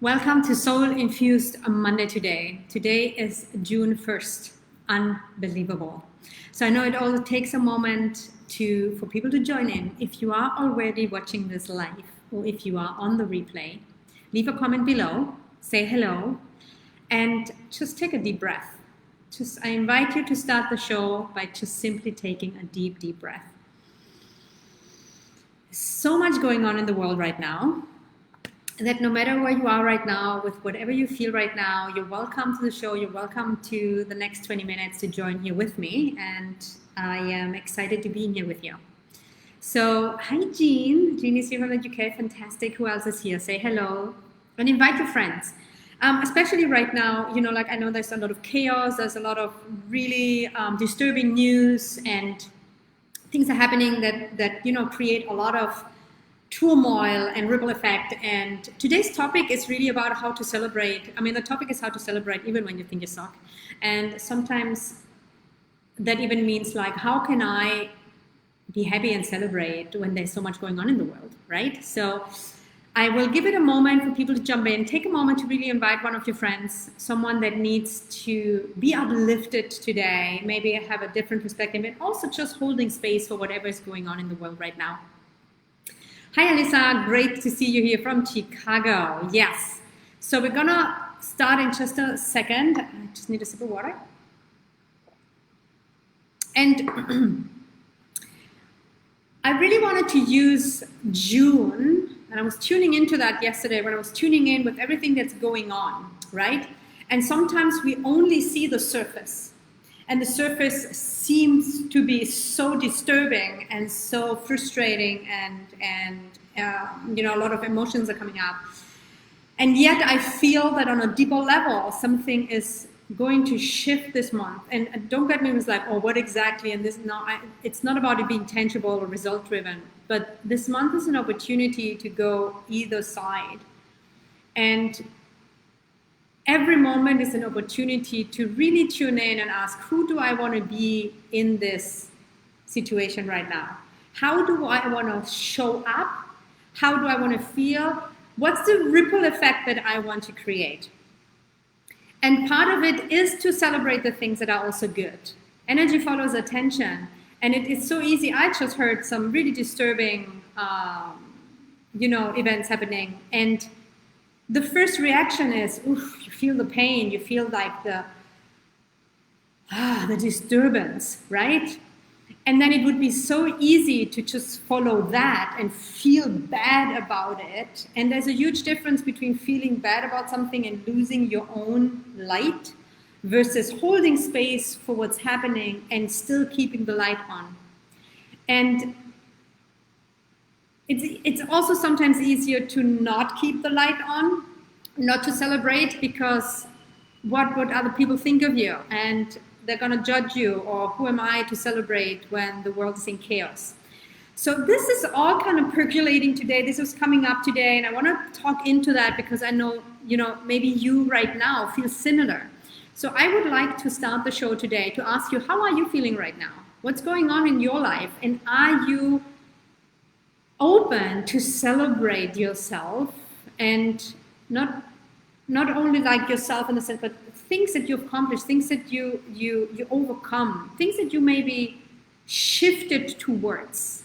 Welcome to Soul Infused Monday today. Today is June 1st. Unbelievable. So I know it all takes a moment for people to join in. If you are already watching this live or if you are on the replay, leave a comment below, say hello, and just take a deep breath. I invite you to start the show by just simply taking a deep, deep breath. So much going on in the world right now that no matter where you are right now, with whatever you feel right now, you're welcome to the show. You're welcome to the next 20 minutes to join here with me. And I am excited to be in here with you. So, hi, Jean. Jean is here from the UK. Fantastic. Who else is here? Say hello and invite your friends. Especially right now, I know there's a lot of chaos. There's a lot of really disturbing news and things are happening that create a lot of turmoil and ripple effect. And today's topic is really about how to celebrate. The topic is how to celebrate even when you think you suck. And sometimes that even means how can I be happy and celebrate when there's so much going on in the world, right? So I will give it a moment for people to jump in. Take a moment to really invite one of your friends, someone that needs to be uplifted today, maybe have a different perspective, and also just holding space for whatever is going on in the world right now. Hi, Alyssa. Great to see you here from Chicago. Yes. So we're going to start in just a second. I just need a sip of water. And I really wanted to use June, and I was tuning into that yesterday when I was tuning in with everything that's going on, right? And sometimes we only see the surface. And the surface seems to be so disturbing and so frustrating, and a lot of emotions are coming up. And yet I feel that on a deeper level, something is going to shift this month. And don't get me wrong, oh, what exactly? And it's not about it being tangible or result driven, but this month is an opportunity to go either side. And every moment is an opportunity to really tune in and ask, who do I want to be in this situation right now? How do I want to show up? How do I want to feel? What's the ripple effect that I want to create? And part of it is to celebrate the things that are also good. Energy follows attention. And it's so easy. I just heard some really disturbing, events happening. And the first reaction is, oof, you feel the pain, you feel like the disturbance, right? And then it would be so easy to just follow that and feel bad about it. And there's a huge difference between feeling bad about something and losing your own light versus holding space for what's happening and still keeping the light on. And it's also sometimes easier to not keep the light on, not to celebrate, because what would other people think of you? And they're going to judge you, or who am I to celebrate when the world is in chaos? So this is all kind of percolating today. This is coming up today, and I want to talk into that because I know, maybe you right now feel similar. So I would like to start the show today to ask you, how are you feeling right now? What's going on in your life? And are you open to celebrate yourself, and not only yourself in the sense, but things that you've accomplished, things that you overcome, things that you maybe shifted towards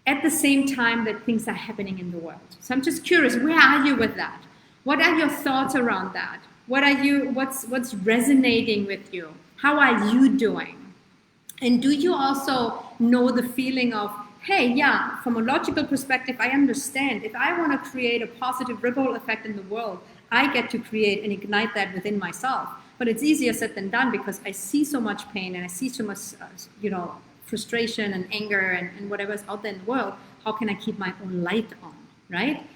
at the same time that things are happening in the world. So I'm just curious, where are you with that? What are your thoughts around that? What's resonating with you? How are you doing? And do you also know the feeling of, hey, yeah, from a logical perspective, I understand. If I want to create a positive ripple effect in the world, I get to create and ignite that within myself. But it's easier said than done because I see so much pain and I see so much, frustration and anger and whatever's out there in the world. How can I keep my own light on, right?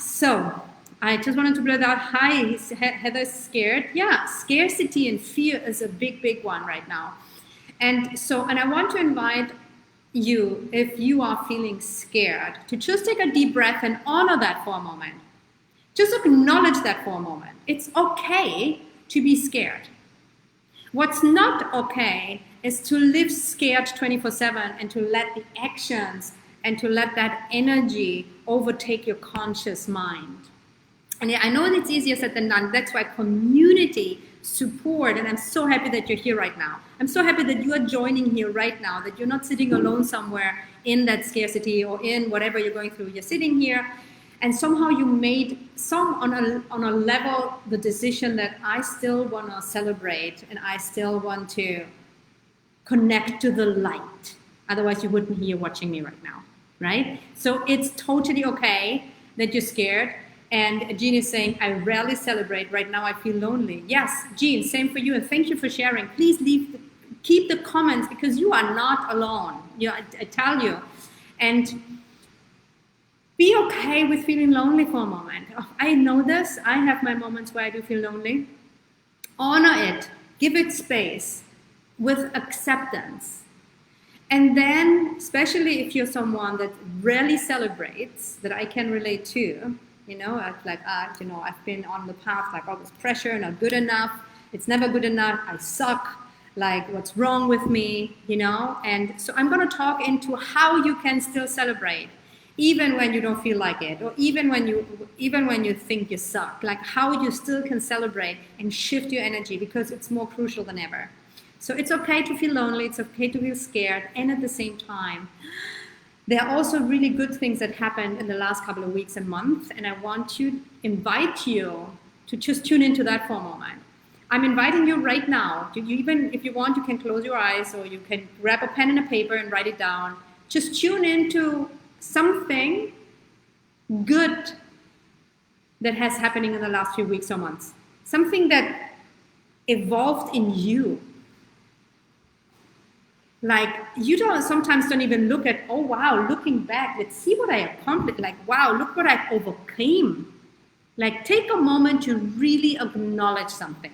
So I just wanted to blurt out, hi, Heather's scared. Yeah, scarcity and fear is a big, big one right now. And I want to invite you, if you are feeling scared, to just take a deep breath and honor that for a moment. Just acknowledge that for a moment. It's okay to be scared. What's not okay is to live scared 24/7 and to let the actions and to let that energy overtake your conscious mind. And I know it's easier said than done. That's why community support, and I'm so happy that you're here right now. I'm so happy that you are joining here right now, that you're not sitting alone somewhere in that scarcity or in whatever you're going through. You're sitting here, and somehow you made on a level the decision that I still want to celebrate and I still want to connect to the light. Otherwise, you wouldn't be here watching me right now, right? So it's totally okay that you're scared. And Jean is saying, I rarely celebrate. Right now, I feel lonely. Yes, Jean, same for you. And thank you for sharing. Please keep the comments because you are not alone. I tell you. And be okay with feeling lonely for a moment. I know this. I have my moments where I do feel lonely. Honor it. Give it space with acceptance. And then, especially if you're someone that rarely celebrates, that I can relate to, I've been on the path, like all this pressure, not good enough. It's never good enough. I suck. Like, what's wrong with me, And so I'm going to talk into how you can still celebrate, even when you don't feel like it, or even when you think you suck, like how you still can celebrate and shift your energy, because it's more crucial than ever. So it's okay to feel lonely. It's okay to feel scared. And at the same time, there are also really good things that happened in the last couple of weeks and months, and I want to invite you to just tune into that for a moment. I'm inviting you right now. Even if you want, you can close your eyes or you can grab a pen and a paper and write it down. Just tune into something good that has happening in the last few weeks or months. Something that evolved in you. Like, you sometimes don't even look at, oh wow, looking back, let's see what I accomplished. Like, wow, look what I overcame. Like, take a moment to really acknowledge something.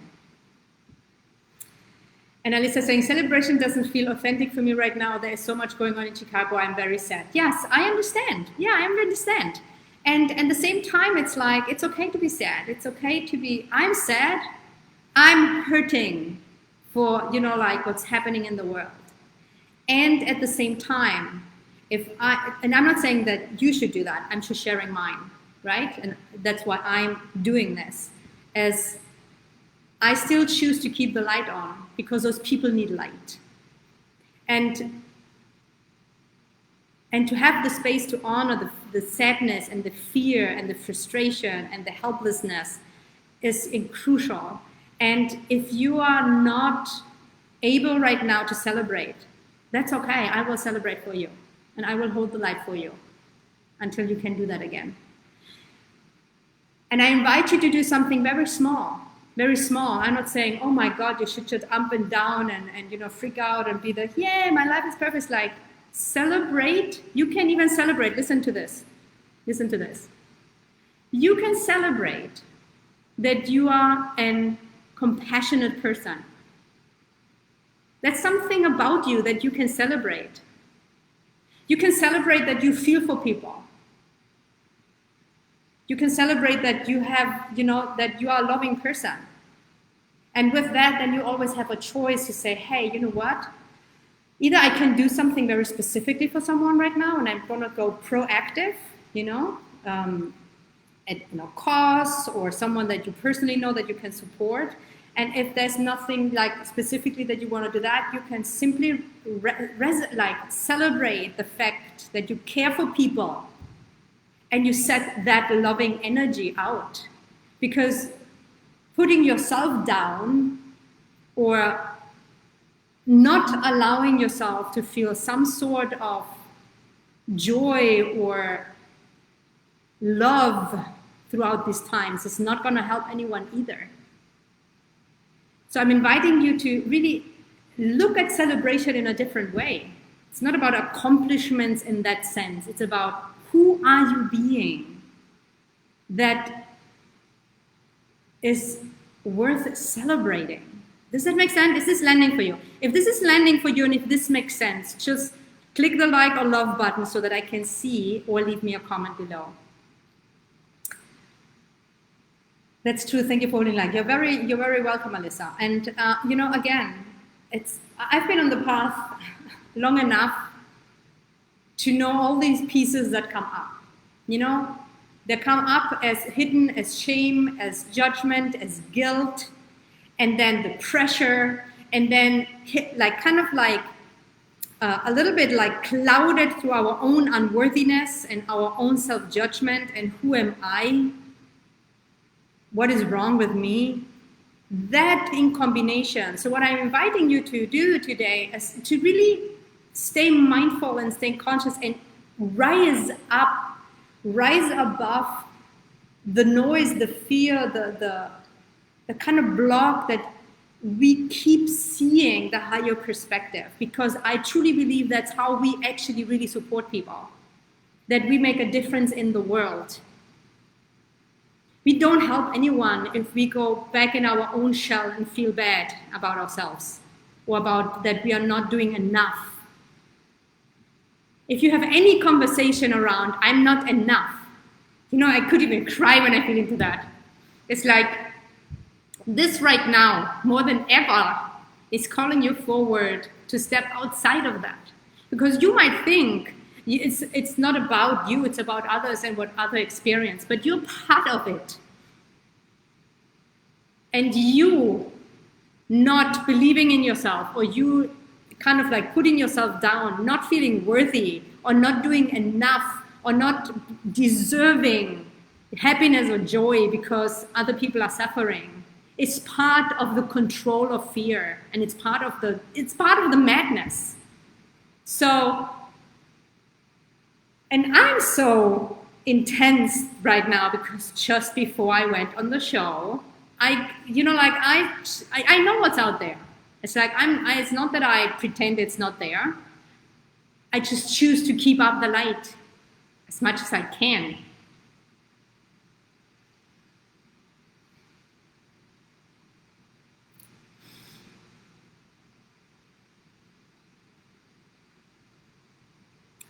And Alyssa saying, celebration doesn't feel authentic for me right now. There is so much going on in Chicago. I'm very sad. Yes, I understand. Yeah, I understand. And at the same time, it's like, it's okay to be sad. It's okay to be, I'm sad. I'm hurting for, what's happening in the world. And at the same time, and I'm not saying that you should do that, I'm just sharing mine, right? And that's why I'm doing this, as I still choose to keep the light on because those people need light. And to have the space to honor the sadness and the fear and the frustration and the helplessness is crucial. And if you are not able right now to celebrate, that's okay. I will celebrate for you. And I will hold the light for you until you can do that again. And I invite you to do something very small. Very small. I'm not saying, oh my God, you should just up and down and freak out and be like, yeah, my life is perfect. It's like, celebrate. You can even celebrate. Listen to this. Listen to this. You can celebrate that you are a compassionate person. That's something about you that you can celebrate. You can celebrate that you feel for people. You can celebrate that you have, that you are a loving person. And with that, then you always have a choice to say, hey, you know what? Either I can do something very specifically for someone right now, and I'm going to go proactive, at cause or someone that you personally know that you can support. And if there's nothing like specifically that you want to do that, you can simply celebrate the fact that you care for people and you set that loving energy out. Because putting yourself down or not allowing yourself to feel some sort of joy or love throughout these times is not going to help anyone either. So I'm inviting you to really look at celebration in a different way. It's not about accomplishments in that sense. It's about who are you being that is worth celebrating. Does that make sense? Is this landing for you? If this is landing for you and if this makes sense, just click the like or love button so that I can see, or leave me a comment below. That's true. Thank you for holding like. You're very welcome, Alyssa. And again, I've been on the path long enough to know all these pieces that come up. You know, they come up as hidden as shame, as judgment, as guilt, and then the pressure, and then like kind of like a little bit like clouded through our own unworthiness and our own self-judgment and who am I? What is wrong with me? That in combination. So what I'm inviting you to do today is to really stay mindful and stay conscious and rise up, rise above the noise, the fear, the kind of block that we keep seeing the higher perspective, because I truly believe that's how we actually really support people, that we make a difference in the world. We don't help anyone if we go back in our own shell and feel bad about ourselves or about that we are not doing enough. If you have any conversation around, I'm not enough, you know, I could even cry when I feel into that. It's like this right now, more than ever, is calling you forward to step outside of that. Because you might think it's not about you, it's about others and what others experience, but you're part of it. And you not believing in yourself, or you kind of like putting yourself down, not feeling worthy, or not doing enough, or not deserving happiness or joy because other people are suffering, it's part of the control of fear, and it's part of the madness. So, and I'm so intense right now because just before I went on the show, I know what's out there. It's like it's not that I pretend it's not there. I just choose to keep up the light as much as I can.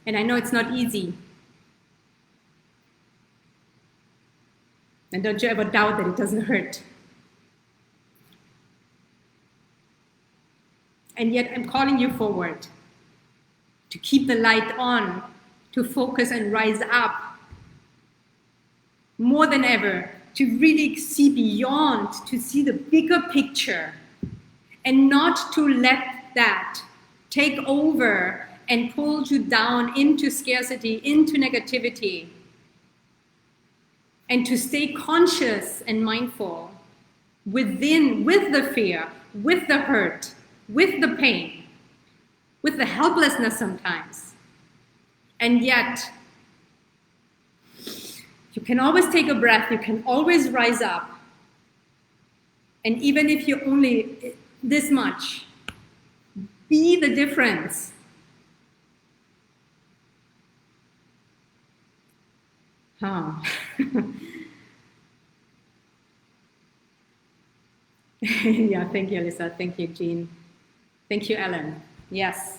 And I know it's not easy. And don't you ever doubt that it doesn't hurt. And yet I'm calling you forward to keep the light on, to focus and rise up more than ever, to really see beyond, to see the bigger picture, and not to let that take over and pull you down into scarcity, into negativity, and to stay conscious and mindful with the fear, with the hurt, with the pain, with the helplessness sometimes. And yet, you can always take a breath, you can always rise up. And even if you're only this much, be the difference. Yeah, thank you, Alyssa. Thank you, Jean. Thank you, Ellen. Yes.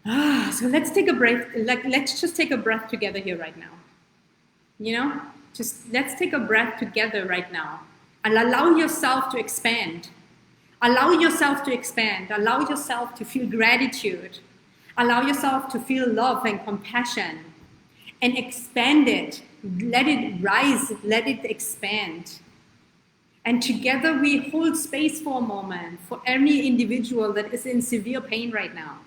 So let's take a breath. Let's just take a breath together here right now. You know, just let's take a breath together right now and allow yourself to expand. Allow yourself to expand. Allow yourself to feel gratitude. Allow yourself to feel love and compassion, and expand it. Let it rise. Let it expand. And together we hold space for a moment for any individual that is in severe pain right now,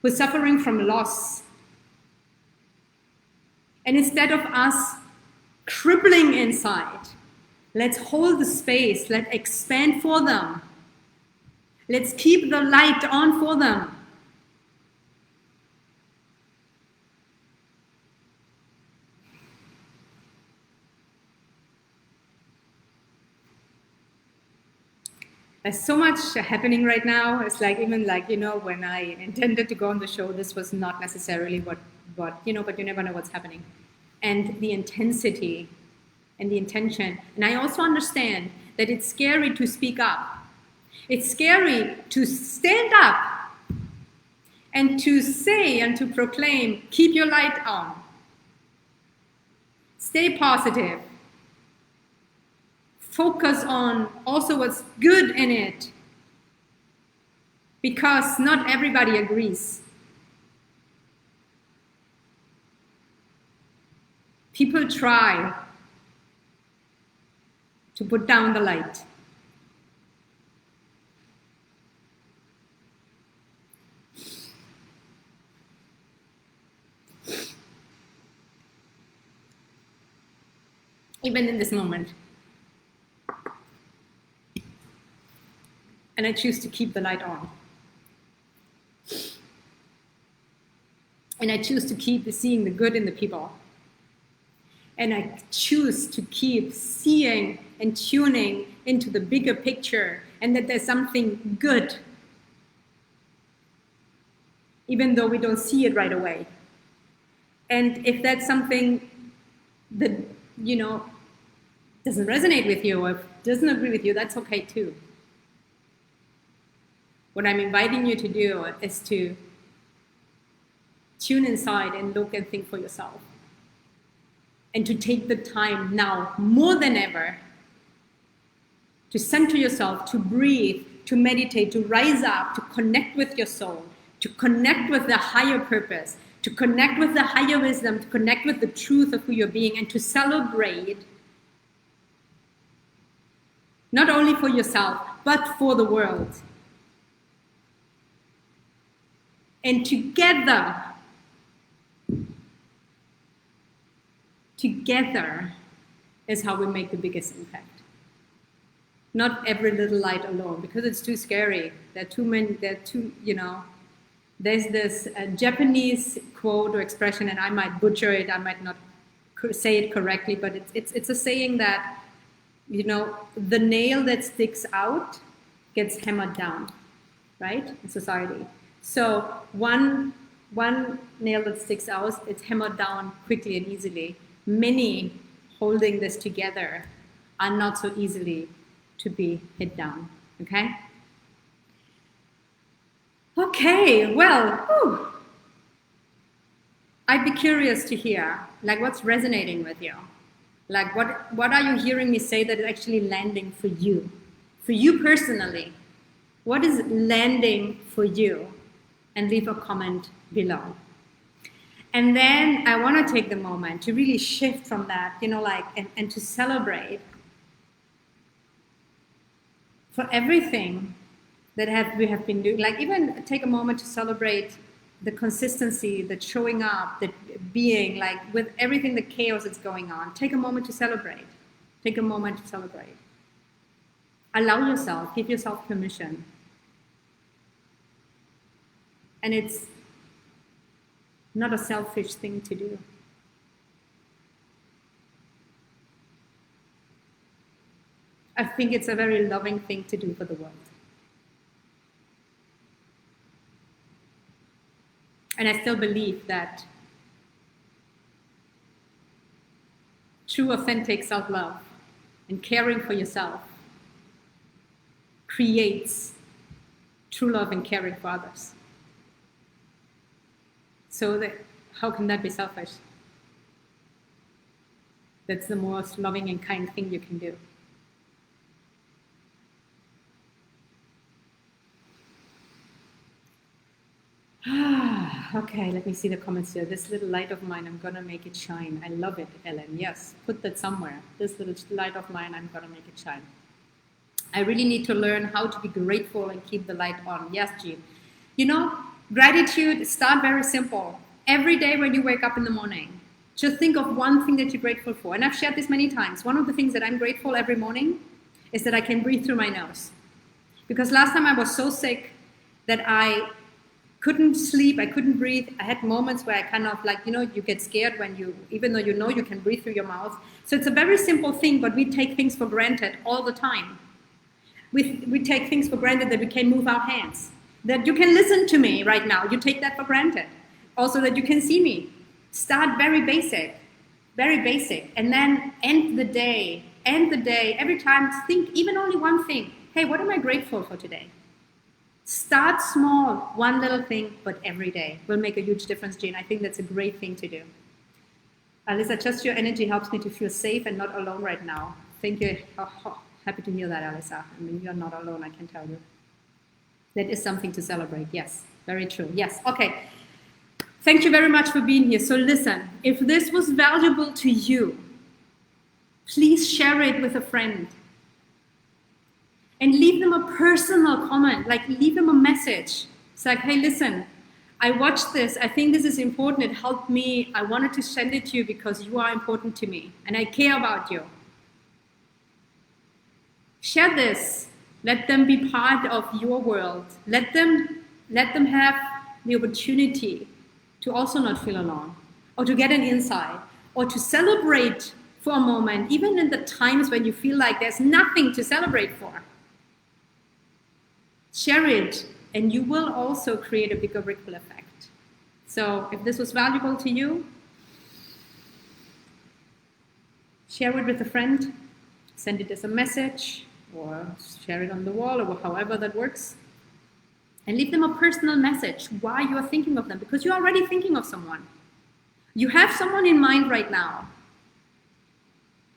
who's suffering from loss. And instead of us crippling inside, let's hold the space, let's expand for them. Let's keep the light on for them. There's so much happening right now. It's like, even like, you know, when I intended to go on the show, this was not necessarily what you know, but you never know what's happening. And the intensity and the intention. And I also understand that it's scary to speak up. It's scary to stand up and to say and to proclaim, keep your light on. Stay positive. Focus on also what's good in it, because not everybody agrees. People try to put down the light. Even in this moment. And I choose to keep the light on. And I choose to keep seeing the good in the people. And I choose to keep seeing and tuning into the bigger picture, and that there's something good, even though we don't see it right away. And if that's something that, you know, doesn't resonate with you or doesn't agree with you, that's okay too. What I'm inviting you to do is to tune inside and look and think for yourself. And to take the time now, more than ever, to center yourself, to breathe, to meditate, to rise up, to connect with your soul, to connect with the higher purpose, to connect with the higher wisdom, to connect with the truth of who you're being, and to celebrate not only for yourself, but for the world. And together is how we make the biggest impact. Not every little light alone, because it's too scary. There are too many, there's this Japanese quote or expression, and I might butcher it, I might not say it correctly, but it's a saying that, the nail that sticks out gets hammered down, right, in society. So one nail that sticks out, it's hammered down quickly and easily. Many holding this together are not so easily to be hit down, okay? Okay, well, I'd be curious to hear, what's resonating with you? What are you hearing me say that is actually landing for you personally? What is landing for you? And leave a comment below. And then I want to take the moment to really shift from that, and to celebrate for everything that we have been doing. Even take a moment to celebrate the consistency, the showing up, the being, with everything, the chaos that's going on. Take a moment to celebrate. Take a moment to celebrate. Allow yourself, give yourself permission. And it's not a selfish thing to do. I think it's a very loving thing to do for the world. And I still believe that true, authentic self-love and caring for yourself creates true love and caring for others. So how can that be selfish? That's the most loving and kind thing you can do. Okay, let me see the comments here. This little light of mine, I'm gonna make it shine. I love it, Ellen. Yes, put that somewhere. This little light of mine, I'm gonna make it shine. I really need to learn how to be grateful and keep the light on. Yes, Jean. Gratitude, start very simple. Every day when you wake up in the morning, just think of one thing that you're grateful for. And I've shared this many times. One of the things that I'm grateful every morning is that I can breathe through my nose. Because last time I was so sick that I couldn't sleep, I couldn't breathe. I had moments where I kind of you get scared even though you can breathe through your mouth. So it's a very simple thing, but we take things for granted all the time. We take things for granted that we can move our hands, that you can listen to me right now. You take that for granted. Also that you can see me. Start very basic, and then end the day. Every time, think even only one thing. Hey, what am I grateful for today? Start small, one little thing, but every day will make a huge difference, Jane. I think that's a great thing to do. Alyssa, just your energy helps me to feel safe and not alone right now. Thank you. Happy to hear that, Alyssa. I mean, you're not alone, I can tell you. That is something to celebrate. Yes, very true. Yes. Okay. Thank you very much for being here. So listen, if this was valuable to you, please share it with a friend. And leave them a personal comment, like leave them a message. It's like, hey, listen, I watched this. I think this is important. It helped me. I wanted to send it to you because you are important to me and I care about you. Share this. Let them be part of your world. Let them have the opportunity to also not feel alone, or to get an insight, or to celebrate for a moment, even in the times when you feel like there's nothing to celebrate for. Share it, and you will also create a bigger ripple effect. So if this was valuable to you, share it with a friend, send it as a message, or share it on the wall, or however that works. And leave them a personal message why you are thinking of them, because you're already thinking of someone. You have someone in mind right now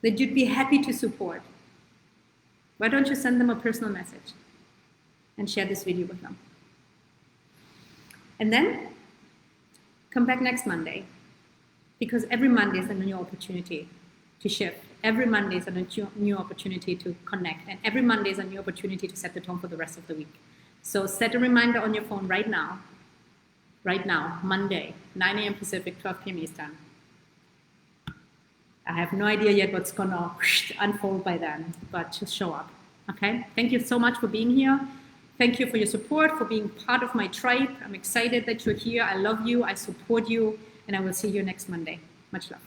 that you'd be happy to support. Why don't you send them a personal message and share this video with them? And then come back next Monday, because every Monday is a new opportunity to shift. Every Monday is a new opportunity to connect. And every Monday is a new opportunity to set the tone for the rest of the week. So set a reminder on your phone right now, Monday, 9 a.m. Pacific, 12 p.m. Eastern. I have no idea yet what's gonna unfold by then, but just show up, okay? Thank you so much for being here. Thank you for your support, for being part of my tribe. I'm excited that you're here. I love you, I support you, and I will see you next Monday. Much love.